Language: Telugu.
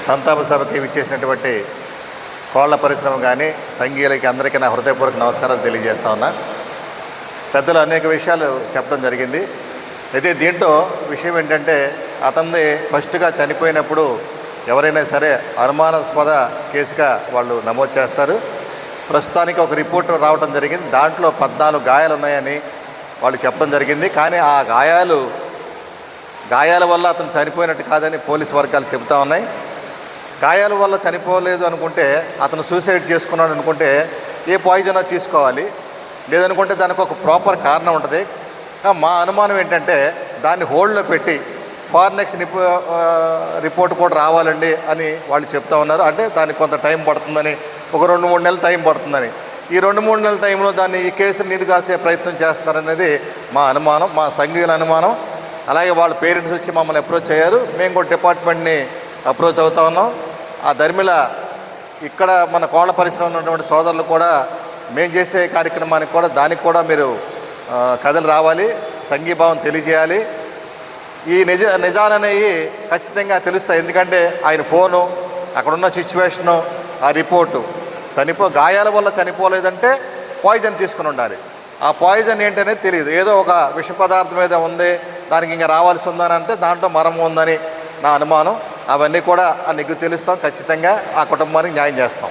సంతాప సభకి విచ్చేసినటువంటి కోళ్ల పరిశ్రమ కానీ సంఘీయులకి అందరికీ నా హృదయపూర్వక నమస్కారాలు తెలియజేస్తా ఉన్నా. పెద్దలు అనేక విషయాలు చెప్పడం జరిగింది. అయితే దీంట్లో విషయం ఏంటంటే అతన్ని ఫస్ట్గా చనిపోయినప్పుడు ఎవరైనా సరే అనుమానాస్పద కేసుగా వాళ్ళు నమోదు చేస్తారు. ప్రస్తుతానికి ఒక రిపోర్ట్ రావడం జరిగింది. దాంట్లో 14 గాయాలు ఉన్నాయని వాళ్ళు చెప్పడం జరిగింది. కానీ ఆ గాయాల వల్ల అతను చనిపోయినట్టు కాదని పోలీసు వర్గాలు చెబుతూ ఉన్నాయి. గాయాల వల్ల చనిపోలేదు అనుకుంటే, అతను సూసైడ్ చేసుకున్నాడు అనుకుంటే ఏ పాయిజనో తీసుకోవాలి, లేదనుకుంటే దానికి ఒక ప్రాపర్ కారణం ఉంటుంది. మా అనుమానం ఏంటంటే దాన్ని హోల్డ్లో పెట్టి ఫారెన్సిక్ రిపోర్ట్ కూడా రావాలండి అని వాళ్ళు చెప్తా ఉన్నారు. అంటే దానికి కొంత టైం పడుతుందని, ఒక 2-3 నెలలు టైం పడుతుందని. ఈ 2-3 నెలల టైంలో దాన్ని ఈ కేసును నీరుగార్చే ప్రయత్నం చేస్తున్నారనేది మా అనుమానం, మా సంఘీయుల అనుమానం. అలాగే వాళ్ళ పేరెంట్స్ వచ్చి మమ్మల్ని అప్రోచ్ అయ్యారు. మేము కూడా డిపార్ట్మెంట్ని అప్రోచ్ అవుతా ఉన్నాం. ఆ ధర్మిల ఇక్కడ మన కోళ్ల పరిశ్రమ ఉన్నటువంటి సోదరులు కూడా మేము చేసే కార్యక్రమానికి కూడా దానికి కూడా మీరు కథలు రావాలి, సంఘీభావం తెలియజేయాలి. ఈ నిజాలనేవి ఖచ్చితంగా తెలుస్తాయి. ఎందుకంటే ఆయన ఫోను, అక్కడున్న సిచ్యువేషను, ఆ రిపోర్టు, గాయాల వల్ల చనిపోలేదంటే పాయిజన్ తీసుకుని ఉండాలి. ఆ పాయిజన్ ఏంటనేది తెలియదు. ఏదో ఒక విష పదార్థం మీద ఉంది, దానికి ఇంకా రావాల్సి ఉందని అంటే దాంట్లో మరం ఉందని నా అనుమానం. అవన్నీ కూడా నీకు తెలుస్తాం. ఖచ్చితంగా ఆ కుటుంబానికి న్యాయం చేస్తాం.